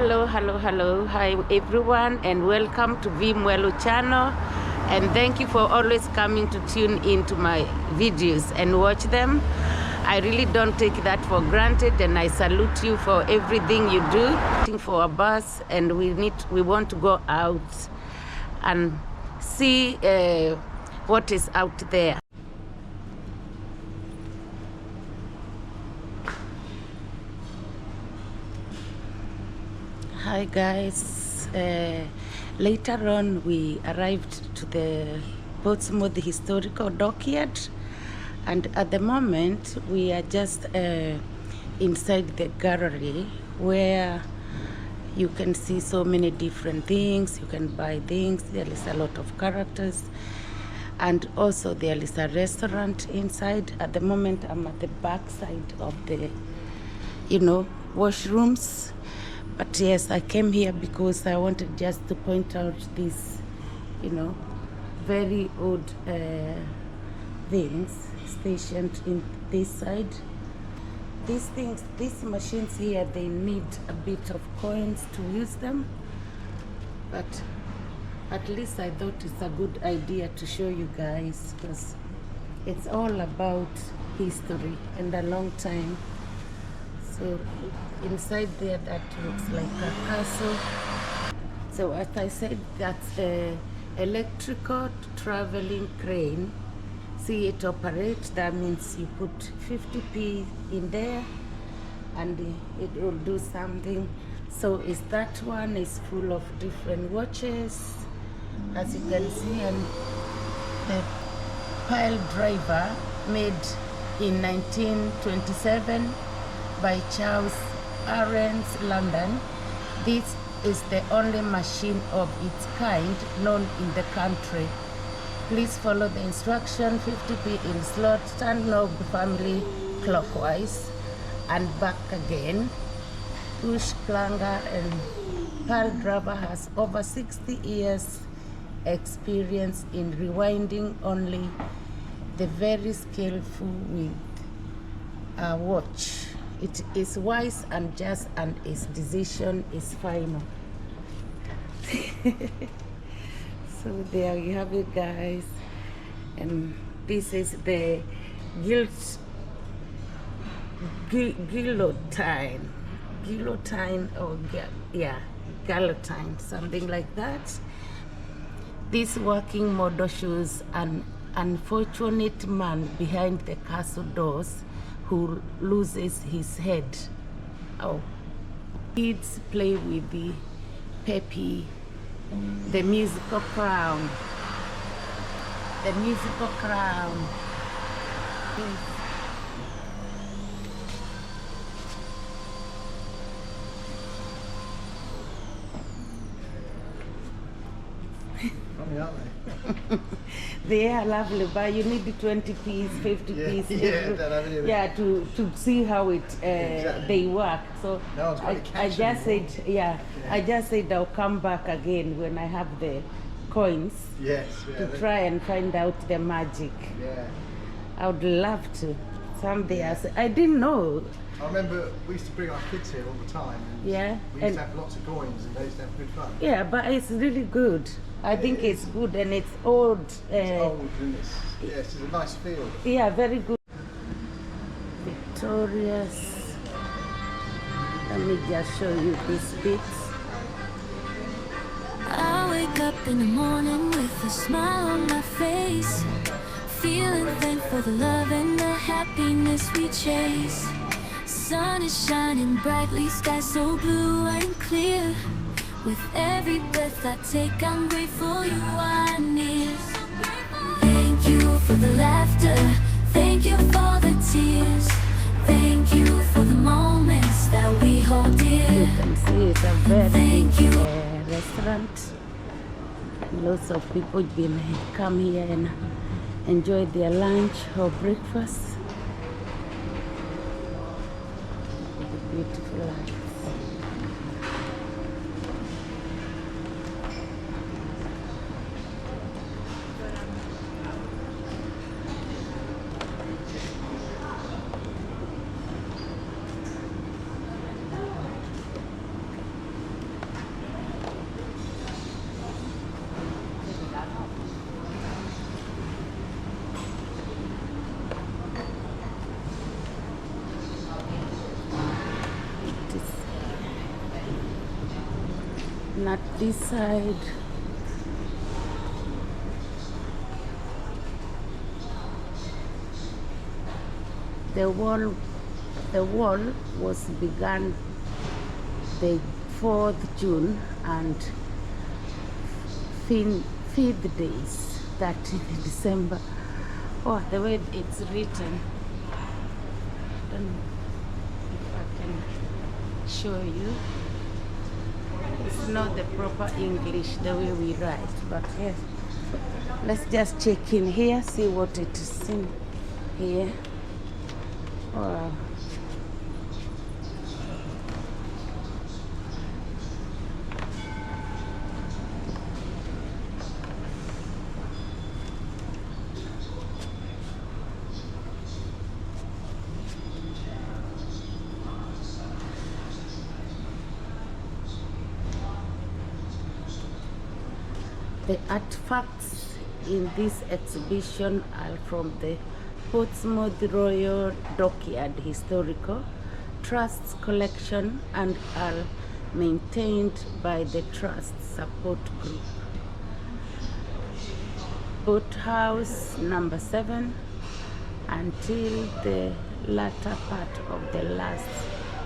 Hello. Hi everyone, and welcome to Mwelu channel. And thank you for always coming to tune into my videos and watch them. I really don't take that for granted, and I salute you for everything you do. Waiting for a bus, and we want to go out and see what is out there. Hi guys, later on we arrived to the Portsmouth Historical Dockyard, and at the moment we are just inside the gallery where you can see so many different things. You can buy things. There is a lot of characters, and also there is a restaurant inside. At the moment I'm at the back side of the washrooms. But yes, I came here because I wanted just to point out these, very old things stationed in this side. These machines here, they need a bit of coins to use them. But at least I thought it's a good idea to show you guys, because it's all about history and a long time. So inside there, that looks like a castle. So as I said, that's a electrical traveling crane. See it operate. That means you put 50p in there and it will do something. So is that one is full of different watches, as you can see, and the pile driver made in 1927 by Charles Ahrens, London. This is the only machine of its kind known in the country. Please follow the instruction. 50p in slot, turn knob family clockwise and back again. Push clanger, and pile driver has over 60 years experience in rewinding, only the very skillful with a watch. It is wise and just, and its decision is final. So there you have it, guys. And this is the guillotine, guillotine, something like that. This working model shows an unfortunate man behind the castle doors who loses his head. Oh, kids play with the peppy, the musical crown. The musical crown. Funny, aren't they? They are lovely, but you need 20 piece, 50 piece, to see how it Exactly. they work. So No one's got any I cash just anymore. said, I just said I'll come back again when I have the coins to try and find out the magic. Yeah. I would love to. Someday I didn't know. I remember we used to bring our kids here all the time. And we used to have lots of coins, and they used to have good fun. Yeah, but it's really good. I think it's good, and it's old. It's old, and it's a nice feel. Yeah, very good. Victorious. Let me just show you these bits. I wake up in the morning with a smile on my face, feeling thankful for the love and the happiness we chase. Sun is shining brightly, sky so blue and clear. With every breath I take, I'm grateful you are near. Thank you for the laughter, thank you for the tears, thank you for the moments that we hold dear. You can see it's a very Thank big you. restaurant. Lots of people been come here and enjoy their lunch or breakfast. Beautiful lights. Not this side. The wall was begun the 4th June and 5th days, 13th December. Oh, the way it's written. I don't know if I can show you. It's not the proper English the way we write, but yes. Let's just check in here, see what it is in here. Wow. The artifacts in this exhibition are from the Portsmouth Royal Dockyard Historical Trust's collection and are maintained by the Trust Support Group. Boathouse number 7. Until the latter part of the last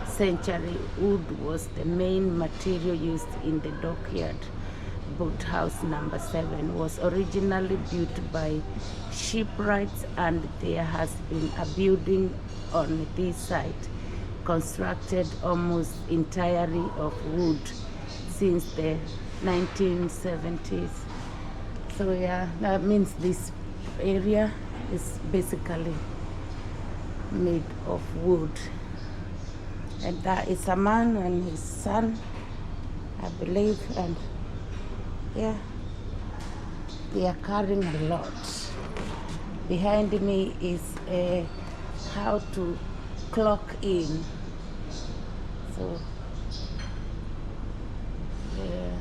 century, wood was the main material used in the dockyard. Boathouse number 7 was originally built by shipwrights, and there has been a building on this site constructed almost entirely of wood since the 1970s. So yeah, that means this area is basically made of wood. And that is a man and his son, I believe, and yeah, they are carrying a lot. Behind me is how to clock in. So yeah,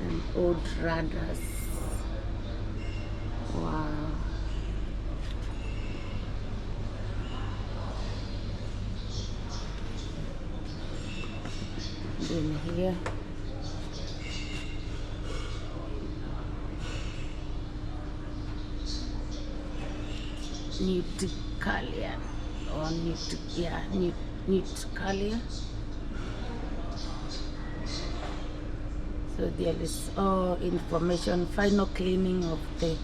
and old rudders. Wow. In here, Newtcalia or Newtcalia. So there is all information, final cleaning of the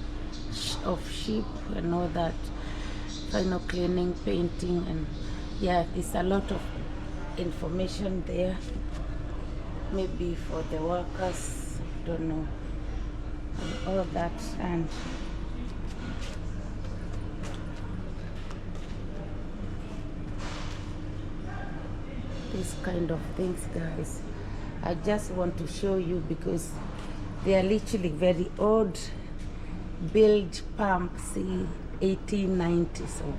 sheep and all that, final cleaning, painting, and yeah, there's a lot of information there. Maybe for the workers, don't know, and all that, and these kind of things, guys. I just want to show you because they are literally very old. Bilge pump, see, 1890, so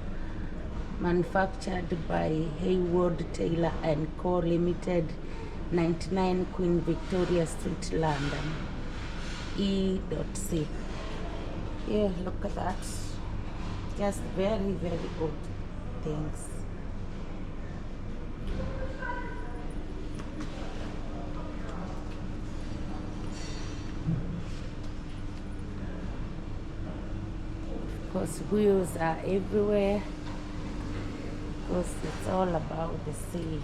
manufactured by Hayward Taylor and Co. Limited, 99 Queen Victoria Street, London, E.C. Yeah, look at that. Just very, very old things. Of course, wheels are everywhere because it's all about the sea.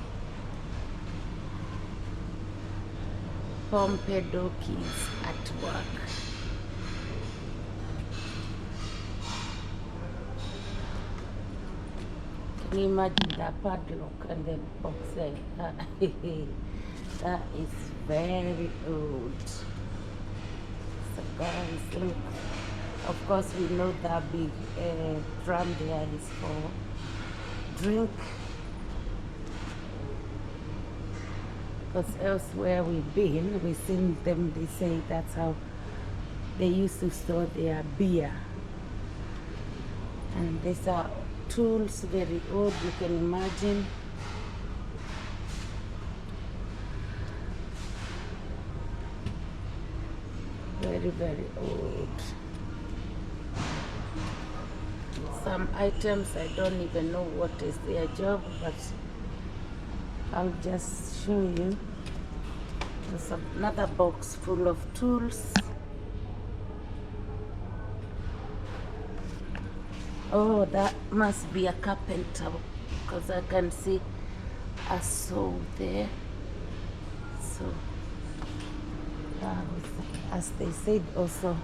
Pompeii's at work. Can you imagine that padlock and the box there? That is very old. So guys, look. Of course, we know that big drum there is for drink. Because elsewhere we've been, we've seen them, they say that's how they used to store their beer. And these are tools, very old, you can imagine. Very, very old. Some items, I don't even know what is their job, but I'll just show you. There's another box full of tools. Oh, that must be a carpenter because I can see a saw there. So, as they said also,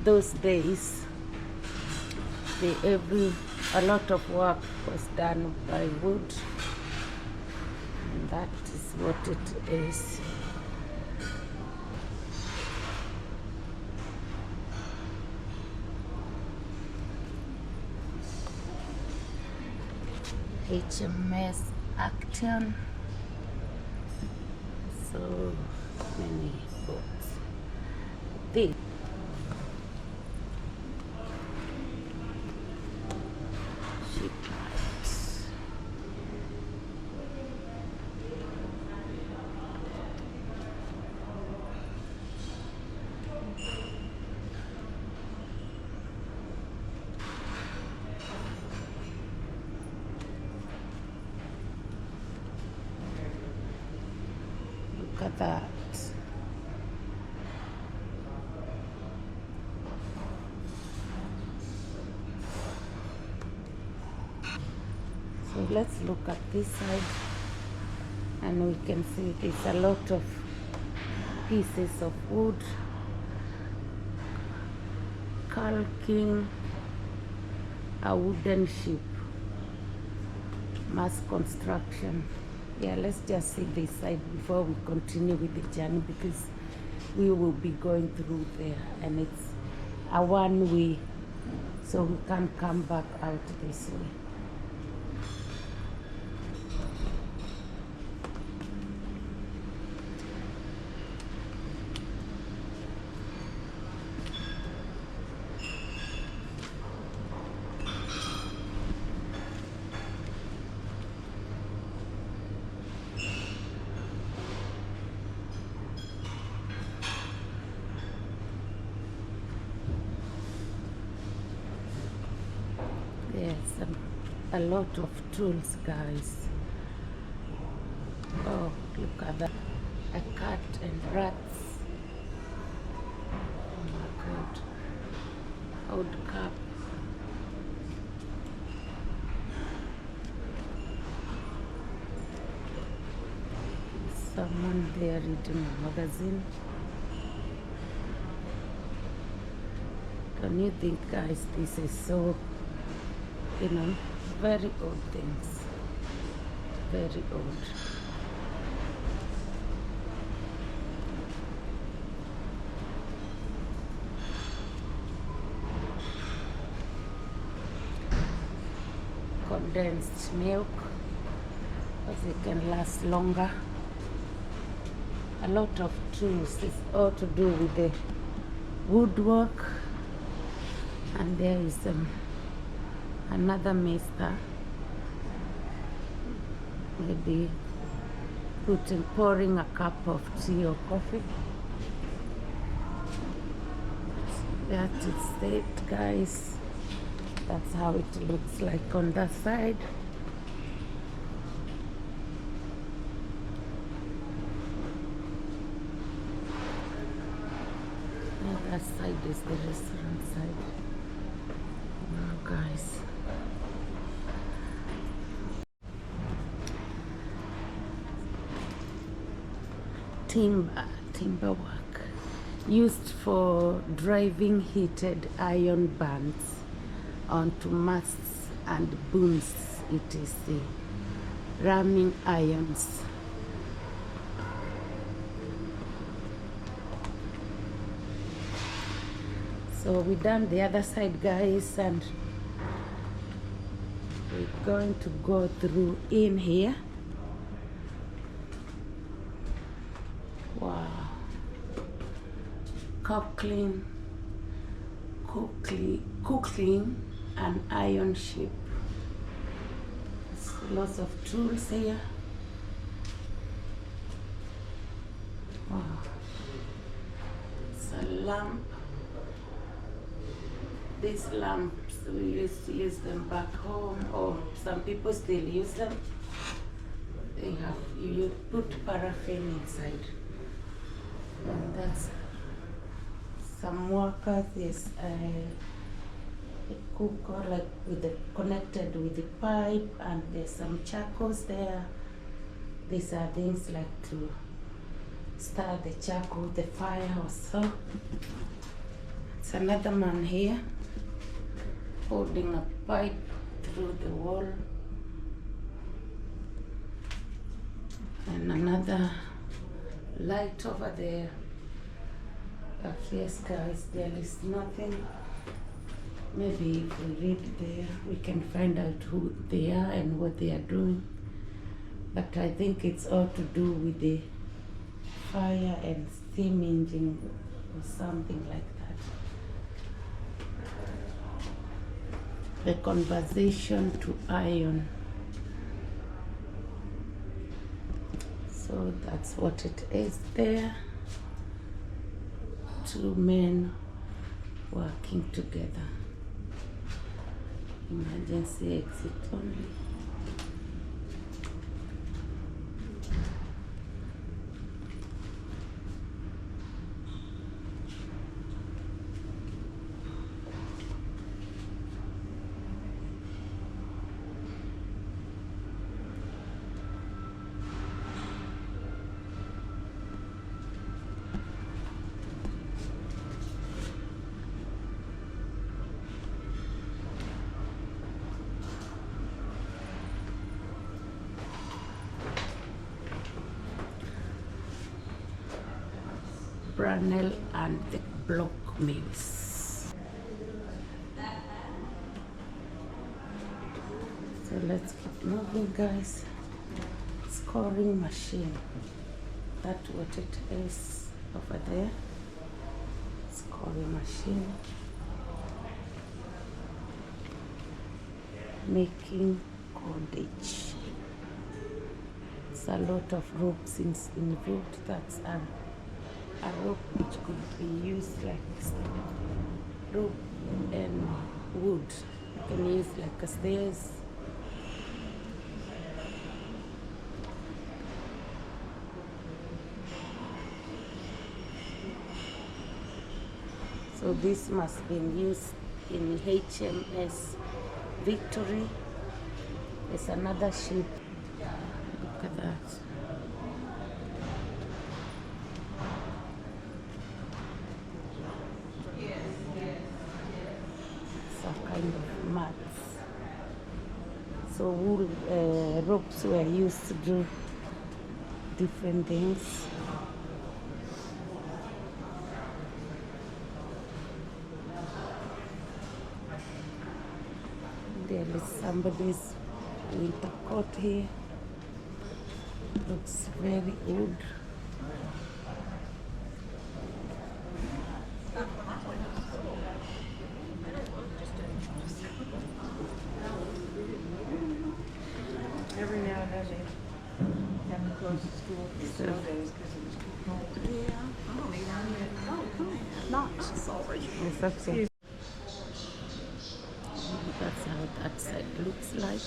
those days, a lot of work was done by wood, and that is what it is. HMS Action. So many books. This shipwrights. Look at that. So let's look at this side, and we can see there's a lot of pieces of wood, caulking a wooden ship, mass construction. Yeah, let's just see this side before we continue with the journey, because we will be going through there and it's a one way, so we can't come back out this way. Yes, a lot of tools, guys. Oh, look at that. A cat and rats. Oh my God. Old cup. Someone there reading a magazine. Don't you think, guys, this is so, very old things. Very old. Condensed milk, because it can last longer. A lot of tools. It's all to do with the woodwork. And there is another mister, maybe pouring a cup of tea or coffee. That is it, guys. That's how it looks like on that side. And that side is the restaurant side. Wow, guys. Timber work used for driving heated iron bands onto masts and booms, etc. Ramming irons. So we done the other side, guys, and we're going to go through in here. Wow. Coupling an iron ship. There's lots of tools here. Wow. It's a lamp. These lamps, we used to use them back home, or some people still use them. you put paraffin inside, and that's some workers. There's a cooker like connected with the pipe, and there's some charcoals there. These are things like to start the charcoal, the fire or so. It's another man here holding a pipe through the wall, and another light over there. But yes guys, there is nothing. Maybe if we read there we can find out who they are and what they are doing, but I think it's all to do with the fire and steam engine or something like that. The conversation to iron. So that's what it is there. Two men working together. Emergency exit only. Brunel and the block mills. So let's keep moving guys. Scoring machine. That's what it is over there. Scoring machine. Making cordage. It's a lot of ropes involved. That's a rope which could be used like rope and wood. You can use like a stairs. So this must have been used in HMS Victory. There's another ship. Look at that. Kind of mats. So wool ropes were used to do different things. There is somebody's winter coat here. Looks very old. Every now and then they have to close the school for snow days because it was too cold. Yeah. Oh, cool. Not sorry. It's okay. That's how that side looks like.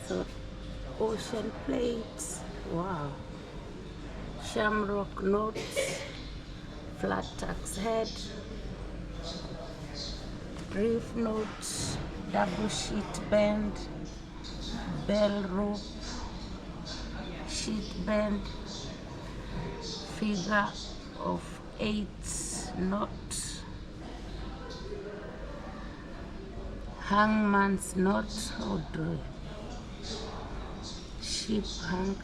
So, ocean plates. Wow. Shamrock notes. Flat tax head. Reef notes, double sheet bend, bell rope, sheet bend, figure of 8 knot, hangman's knot, sheep hang,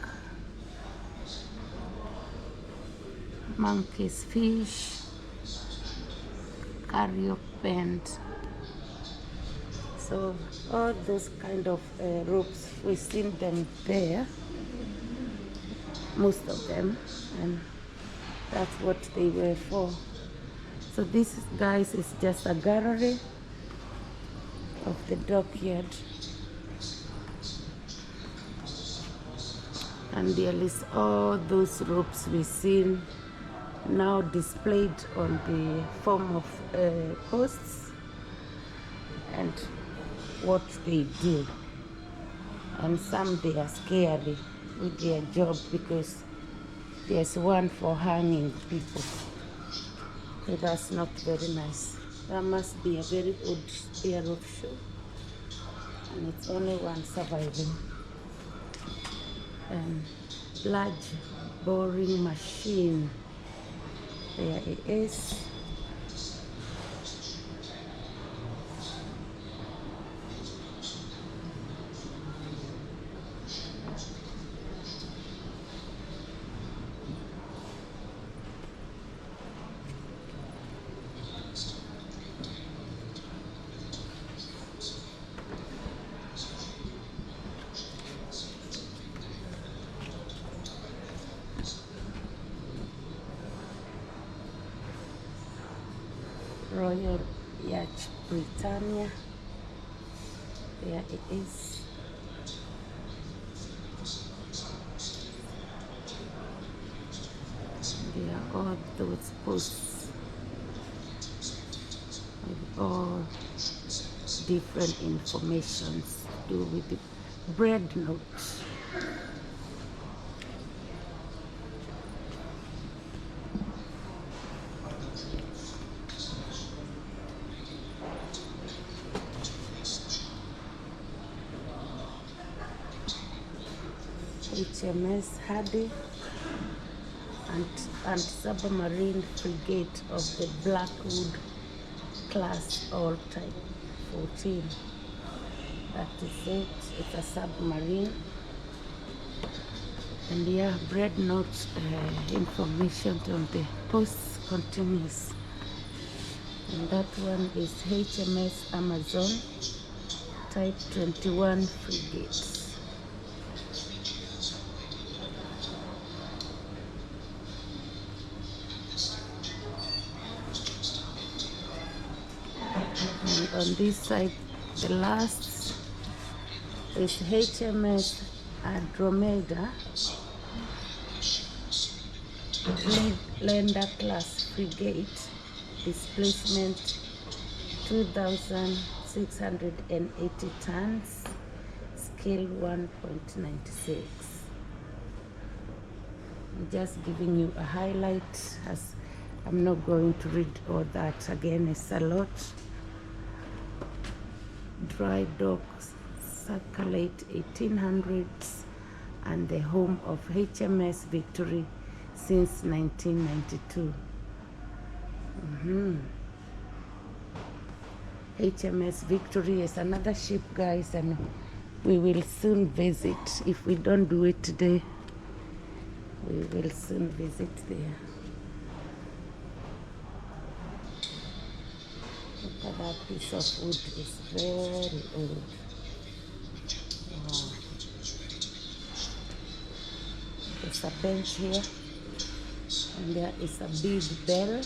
monkey's fish, carrier bend. So all those kind of ropes, we've seen them there, most of them, and that's what they were for. So this, guys, is just a gallery of the dockyard, and there is all those ropes we've seen now displayed on the form of posts. and what they do. And some they are scary with their job because there's one for hanging people. So that's not very nice. That must be a very old pair of shoes. And it's only one surviving. Large boring machine. There it is. Royal Yacht Britannia. There it is. There are all those posts with all different informations to do with the bread notes. HMS Hardy and submarine frigate of the Blackwood class, all type 14. That is it. It's a submarine. And yeah, bread notes information on the post continues. And that one is HMS Amazon type 21 frigates. And on this side, the last is HMS Andromeda, Lander class frigate, displacement 2,680 tons, scale 1.96. I'm just giving you a highlight, as I'm not going to read all that again. It's a lot. Dry docks, circa late 1800s, and the home of HMS Victory since 1992. HMS Victory is another ship, guys, and we will soon visit. If we don't do it today, we will soon visit there. Look at that piece of wood, it's very old. Wow. There's a bench here, and there is a big bell.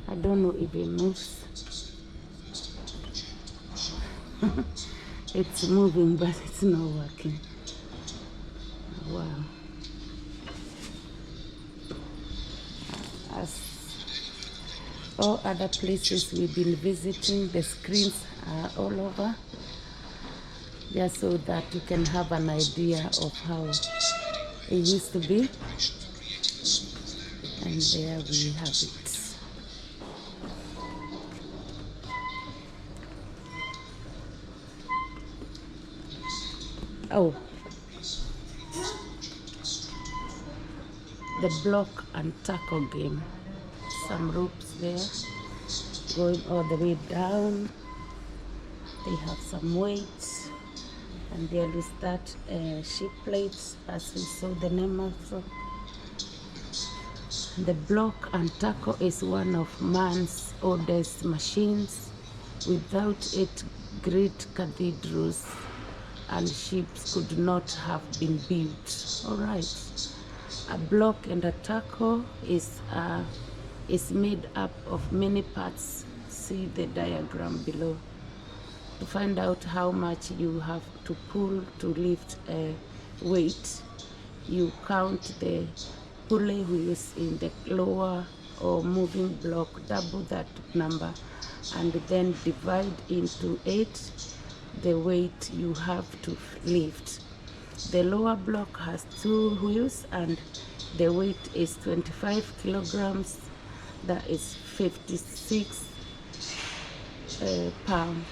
I don't know if it moves. It's moving, but it's not working. Wow. As all other places we've been visiting, the screens are all over, just so that you can have an idea of how it used to be. And there we have it. Oh, the block and tackle game. Some ropes there going all the way down. They have some weights, and there is that ship plates, as we saw the name also. The block and tackle is one of man's oldest machines. Without it, great cathedrals and ships could not have been built. All right. A block and a tackle is made up of many parts. See the diagram below. To find out how much you have to pull to lift a weight, you count the pulley wheels in the lower or moving block, double that number, and then divide into 8 the weight you have to lift. The lower block has 2 wheels and the weight is 25 kilograms. That is 56 pounds.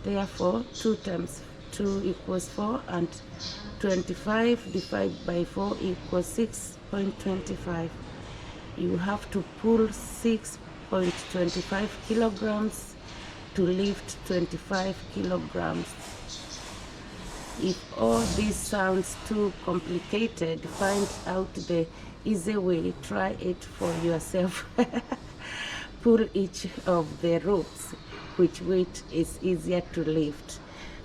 Therefore, 2 times 2 equals 4, and 25 divided by 4 equals 6.25. You have to pull 6.25 kilograms to lift 25 kilograms. If all this sounds too complicated, find out the easy way. Try it for yourself. Pull each of the ropes, which weight is easier to lift.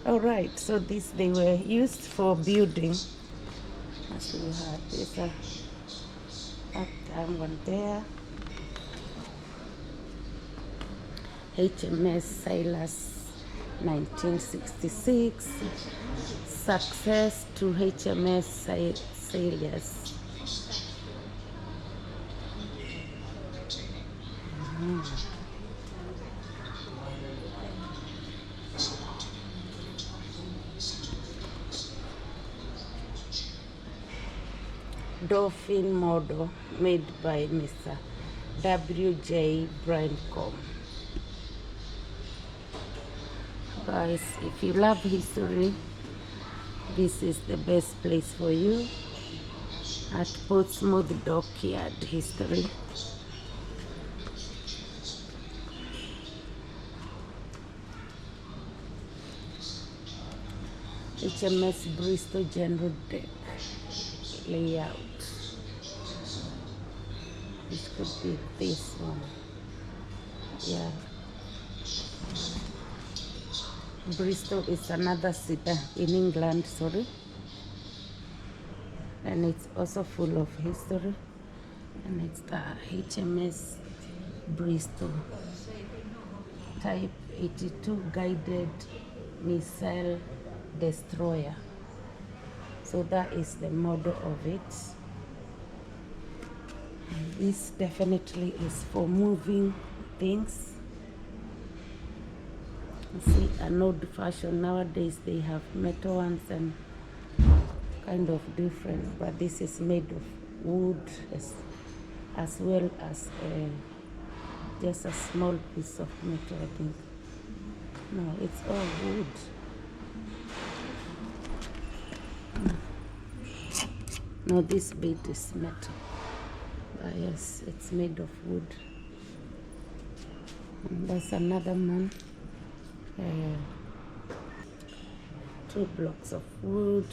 All right, so they were used for building. As we had this one there. HMS Silas, 1966. Success to HMS Silas. Dolphin model made by Mr. W.J. Braincombe. Guys, if you love history, this is the best place for you. At Portsmouth Dockyard History. HMS Bristol General Deck layout. This could be this one. Yeah. Bristol is another city in England, sorry. And it's also full of history. And it's the HMS Bristol. Type 82 guided missile destroyer. So that is the model of it. And this definitely is for moving things. You see, an old fashion nowadays, they have metal ones and kind of different, but this is made of wood as well as just a small piece of metal, I think. No, it's all wood. No, this bit is metal. But yes, it's made of wood. And that's another one. 2 blocks of wood.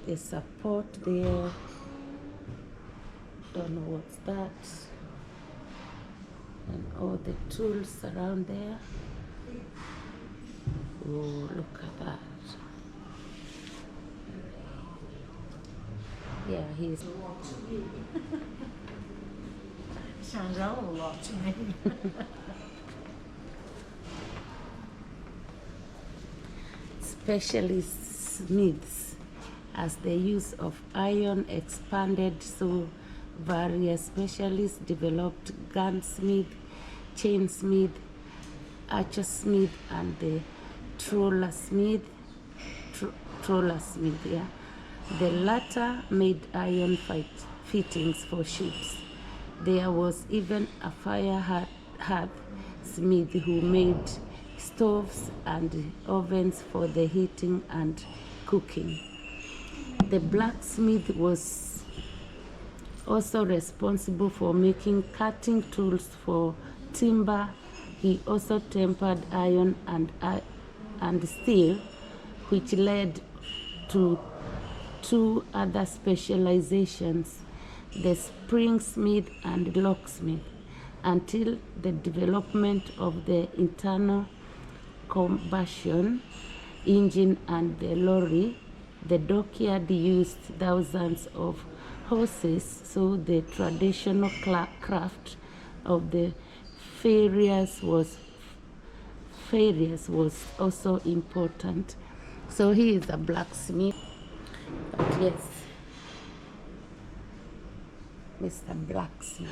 The support there. Don't know what's that. And all the tools around there. Oh, look at that. Yeah, he's... Sounds a whole lot to me. Specialist smiths, as the use of iron expanded, so various specialists developed gunsmith, chainsmith, archersmith, and the trollersmith. Yeah. The latter made iron fittings for ships. There was even a fire hearth smith who made stoves and ovens for the heating and cooking. The blacksmith was also responsible for making cutting tools for timber. He also tempered iron and steel, which led to 2 other specializations, the springsmith and locksmith, until the development of the internal combustion engine and the lorry. The dockyard used thousands of horses, so the traditional craft of the farriers was also important. So he is a blacksmith. But yes, Mr. Blacksmith.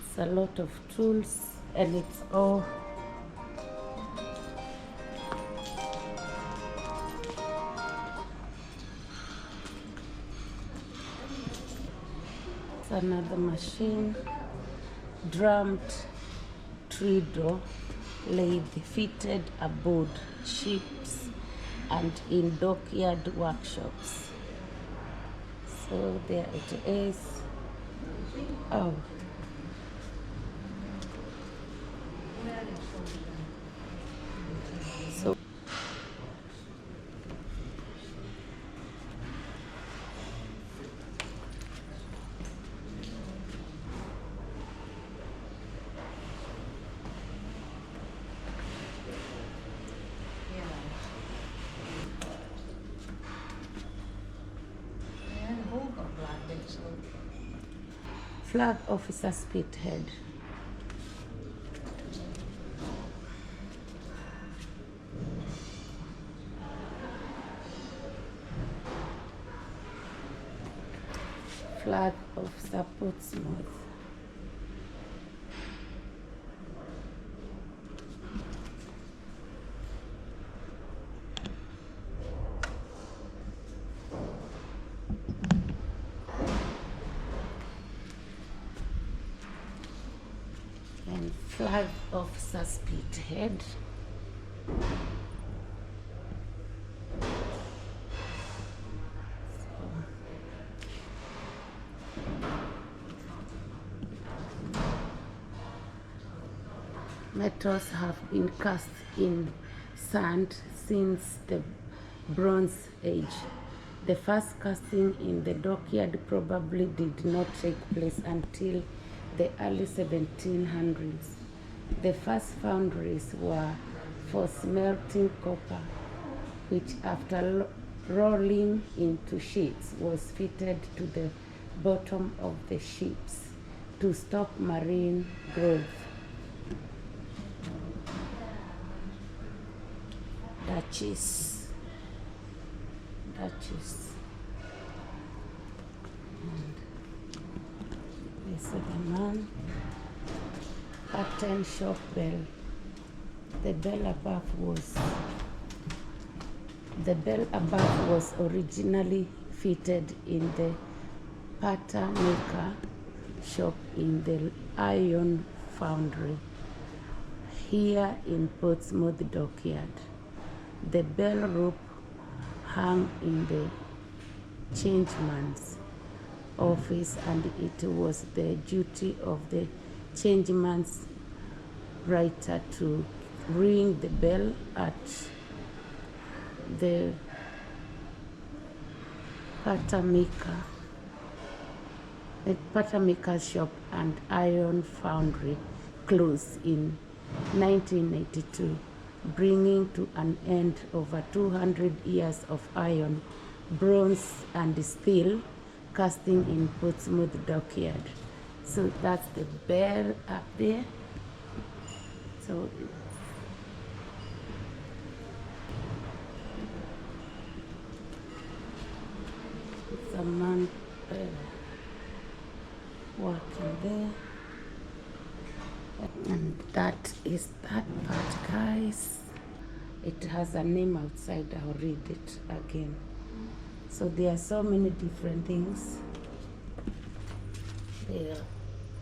It's a lot of tools and it's all another machine, drummed trido lathe fitted aboard ships and in dockyard workshops. So there it is. Oh. So flag officer spearhead. Flag officer Portsmouth. And flag officer spearhead. Metals have been cast in sand since the Bronze Age. The first casting in the dockyard probably did not take place until the early 1700s. The first foundries were for smelting copper, which after rolling into sheets was fitted to the bottom of the ships to stop marine growth. Duchess. And this is the man. Pattern shop bell. The bell above was originally fitted in the pattern maker shop in the iron foundry here in Portsmouth Dockyard. The bell rope hung in the changeman's office, and it was the duty of the changeman's writer to ring the bell at the patternmaker's shop and iron foundry closed in 1982, bringing to an end over 200 years of iron, bronze and steel casting in Portsmouth Dockyard. So that's the bell up there. So it's a man working there. And that is that part, guys. It has a name outside. I'll read it again. So there are so many different things. There are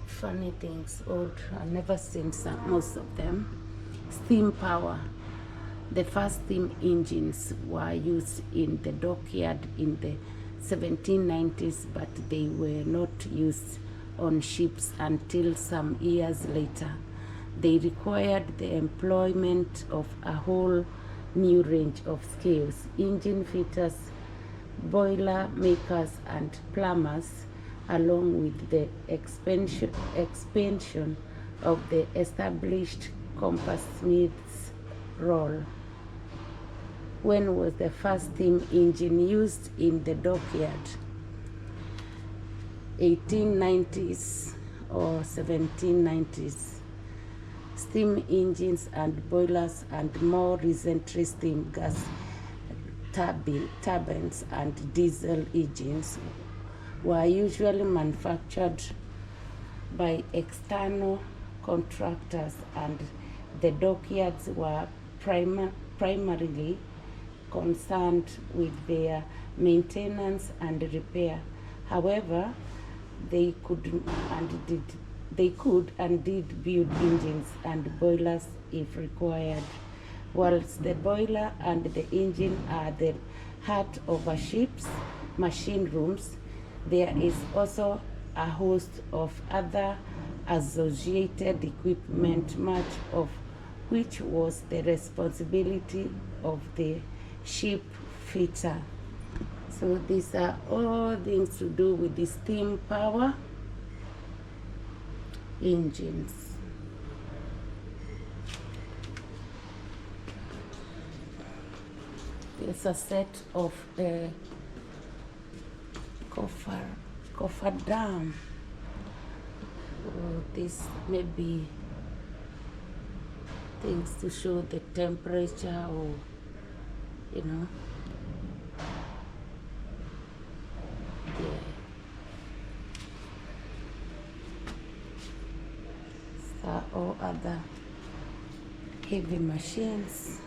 funny things, old. I've never seen most of them. Steam power. The first steam engines were used in the dockyard in the 1790s, but they were not used on ships until some years later. They required the employment of a whole new range of skills: engine fitters, boiler makers and plumbers, along with the expansion of the established coppersmith's role. When was the first steam engine used in the dockyard? 1890s or 1790s. Steam engines and boilers, and more recently steam gas turbines and diesel engines were usually manufactured by external contractors, and the dockyards were primarily concerned with their maintenance and repair. However, they could and did build engines and boilers if required. Whilst the boiler and the engine are the heart of a ship's machine rooms, there is also a host of other associated equipment, much of which was the responsibility of the ship fitter. So these are all things to do with the steam power engines. There's a set of coffer dam. This may be things to show the temperature, or you know, or other heavy machines.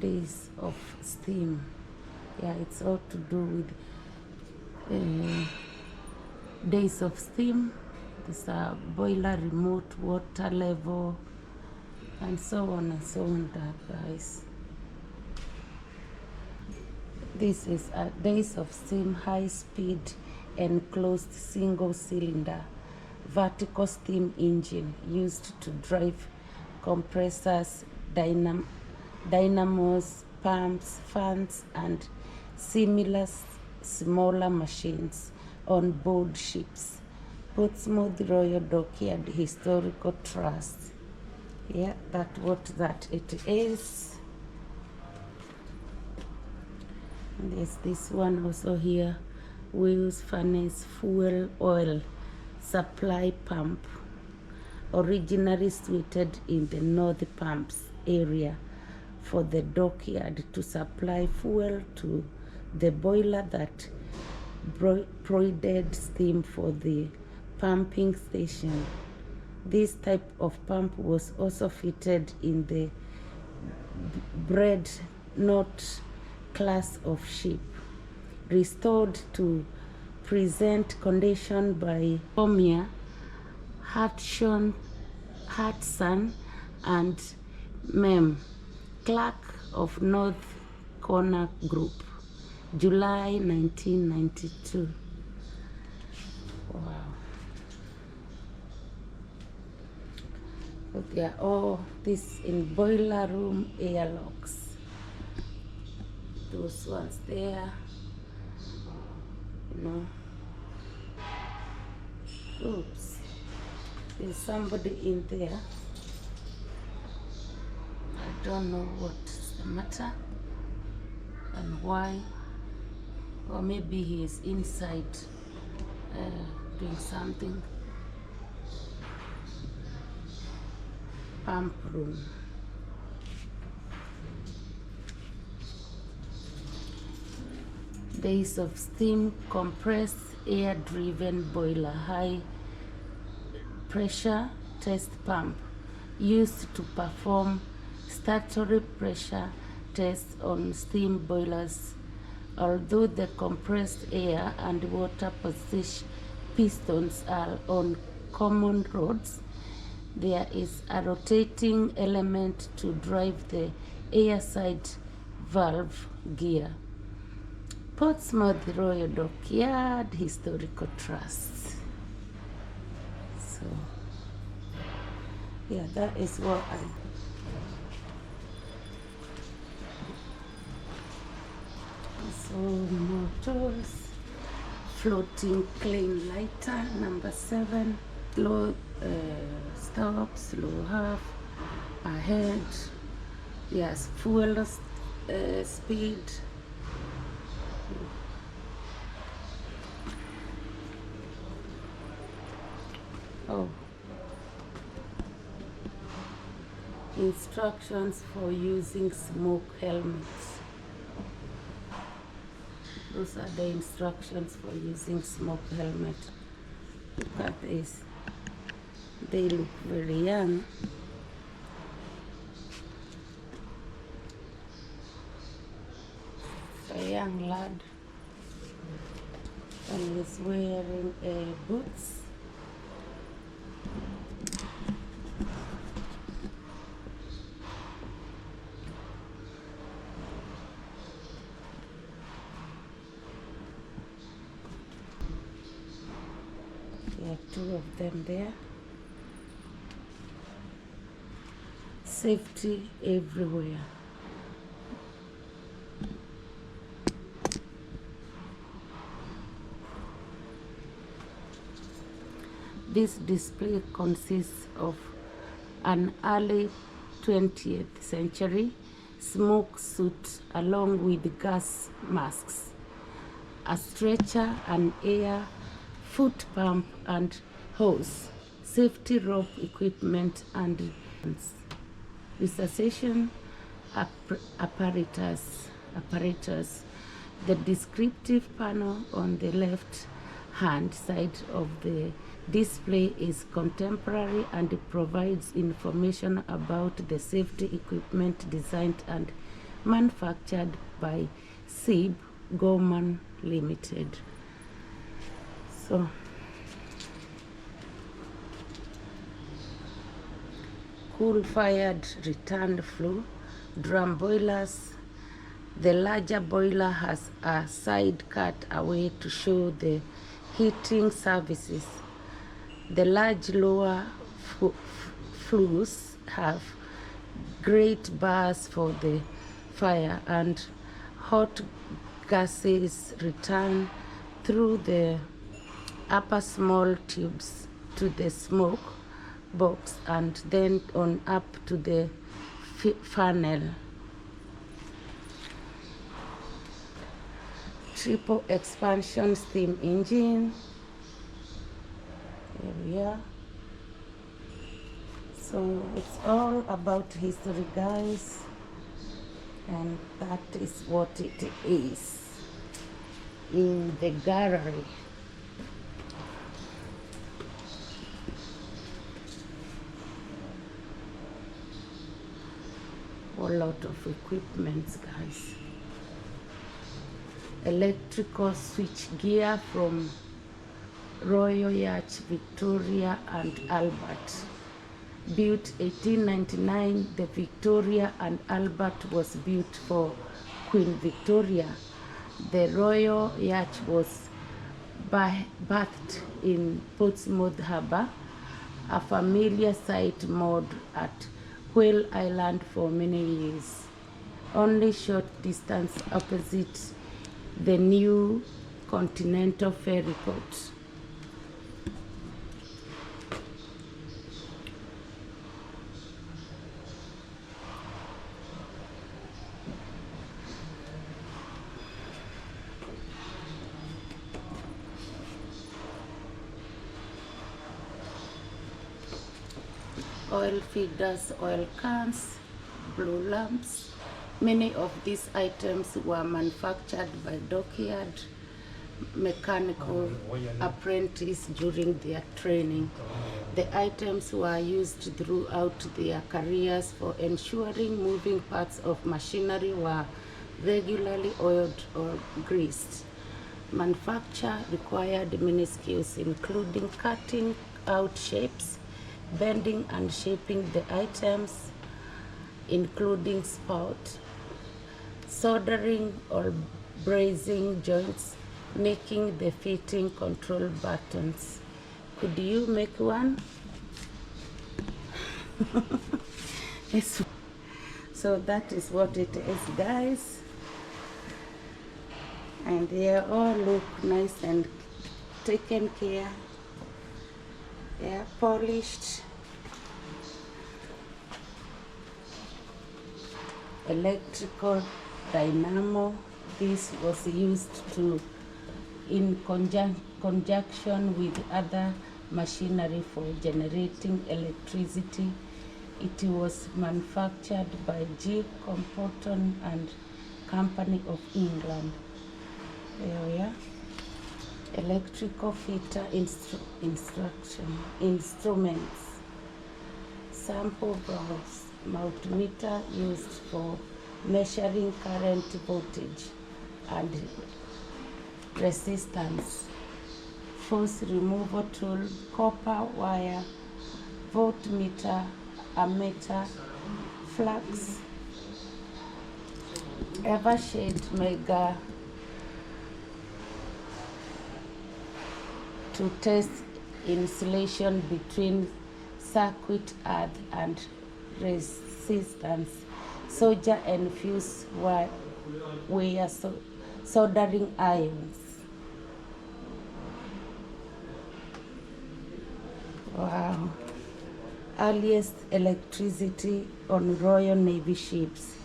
Days of steam. Yeah, it's all to do with days of steam. There's a boiler, remote water level, and so on and so on, guys. This is a days of steam, high speed enclosed single cylinder vertical steam engine used to drive compressors, dynamos, pumps, fans, and similar smaller machines on board ships. Portsmouth Royal Dockyard Historical Trust. Yeah, that's what it is. And there's this one also here. Wheels furnace fuel oil supply pump, originally situated in the North Pumps area for the dockyard to supply fuel to the boiler that provided steam for the pumping station. This type of pump was also fitted in the Dreadnought class of ship, restored to present condition by Omia Hudson and Mem Clark of North Corner Group, July 1992. Wow. But they are all this in boiler room airlocks. Those ones there, you know. Oops, there's somebody in there. I don't know what's the matter and why, or maybe he is inside doing something. Pump room. Days of steam compressed air driven boiler, high pressure test pump used to perform statutory pressure tests on steam boilers. Although the compressed air and water pistons are on common rods, there is a rotating element to drive the airside valve gear. Portsmouth Royal Dockyard Historical Trust. So, yeah, that is what So, motors, floating plane lighter, number 7, low stop, slow half, ahead, yes, fuel speed. Oh, Instructions for using smoke helmets. Those are the instructions for using smoke helmet. Look at this. They look very young. A young lad, and he's wearing boots. There are two of them there. Safety everywhere. This display consists of an early 20th century smoke suit along with gas masks, a stretcher, an air foot pump and hose, safety rope equipment and resuscitation apparatus. The descriptive panel on the left hand side of the display is contemporary and provides information about the safety equipment designed and manufactured by SIB Gorman Limited. So coal-fired return flue drum boilers. The larger boiler has a side cut away to show the heating services. The large lower flues have great bars for the fire, and hot gases return through the upper small tubes to the smoke box and then on up to the funnel. Triple expansion steam engine. Here we are. So it's all about history, guys, and that is what it is in the gallery. A lot of equipment, guys. Electrical switch gear from Royal Yacht Victoria and Albert. Built 1899, the Victoria and Albert was built for Queen Victoria. The Royal Yacht was berthed in Portsmouth Harbour, a familiar sight moored at Whale Island for many years, only short distance opposite the new Continental Ferry Port. Oil feeders, oil cans, blue lamps. Many of these items were manufactured by Dockyard mechanical apprentice during their training. The items were used throughout their careers for ensuring moving parts of machinery were regularly oiled or greased. Manufacture required many skills, including cutting out shapes, bending and shaping the items, including spout, soldering or brazing joints, making the fitting control buttons. Could you make one? Yes. So that is what it is, guys. And they all look nice and taken care. They are polished. Electrical dynamo. This was used to in conjunction with other machinery for generating electricity It was manufactured by G. Compton and Company of England. There we are. Electrical filter instruments. Sample valves, multimeter used for measuring current, voltage, and resistance. Force removal tool, copper wire, voltmeter, ammeter, flux, Evershade mega to test insulation between circuit earth and resistance. Solder and fuse wire soldering irons. Wow. Earliest electricity on Royal Navy ships.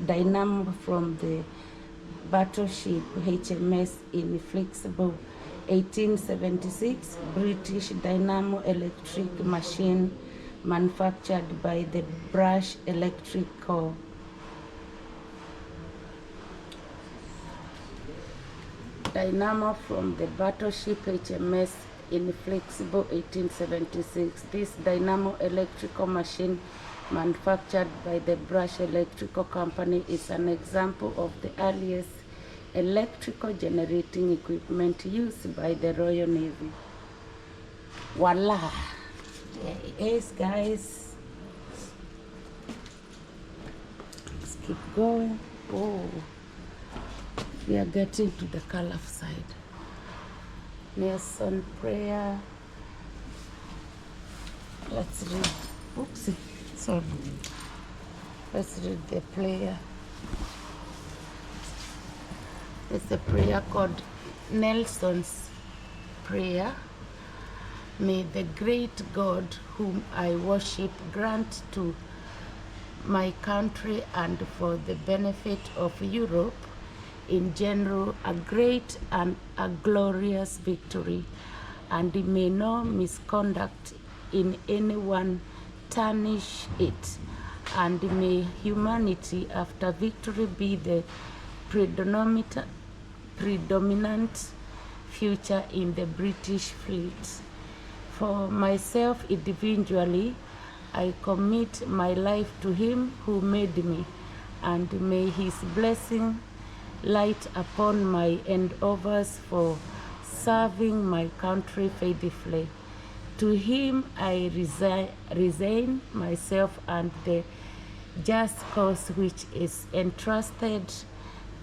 Dynamo from the battleship HMS Inflexible, 1876. British dynamo electric machine manufactured by the British Electric Corps. Dynamo from the battleship HMS Inflexible, 1876. This dynamo electrical machine manufactured by the British Electrical Company is an example of the earliest electrical generating equipment used by the Royal Navy. Voila! Yes, guys. Let's keep going. Oh, we are getting to the color side. Nelson prayer. Let's read. Oopsie. Sorry. Let's read the prayer. It's a prayer called Nelson's Prayer. May the great God whom I worship grant to my country and for the benefit of Europe in general a great and a glorious victory, and may no misconduct in anyone tarnish it, and may humanity after victory be the predominant future in the British fleet. For myself individually, I commit my life to him who made me, and may his blessing light upon my endeavors for serving my country faithfully. To him I resign myself and the just cause which is entrusted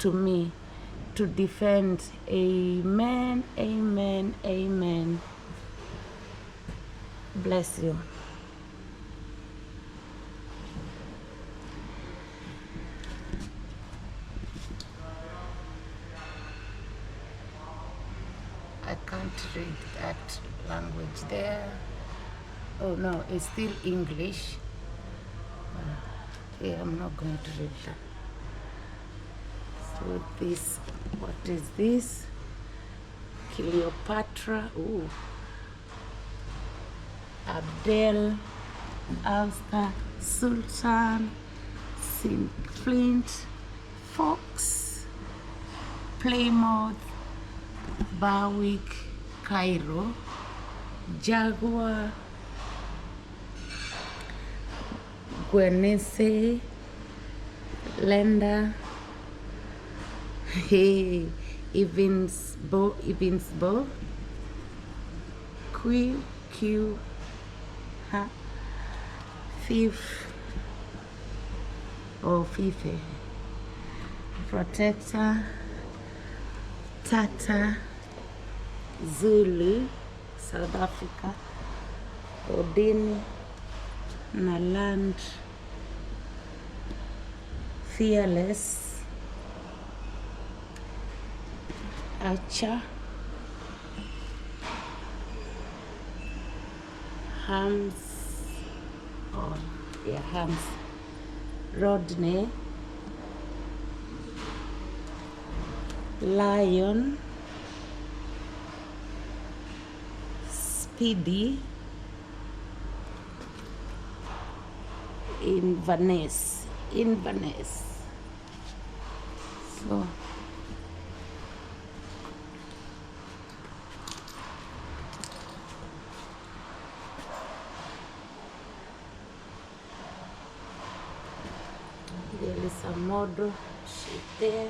to me to defend. Amen, amen, amen. Bless you. I can't read that language there. Oh no, it's still English. Yeah, I'm not going to read that. So this, what is this? Cleopatra. Ooh. Abdel, Ulster, Sultan, St. Flint, Fox, Plymouth, Berwick, Cairo, Jaguar, Guernsey, Lenda, Evansville, Q, Fifth or Fife, Protector, Tata, Zulu, South Africa, Odin, Naland, Fearless, Archer, Hams, Rodney, Lion, Speedy, Inverness. So there is a model sheet there,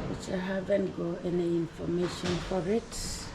which I haven't got any information for it.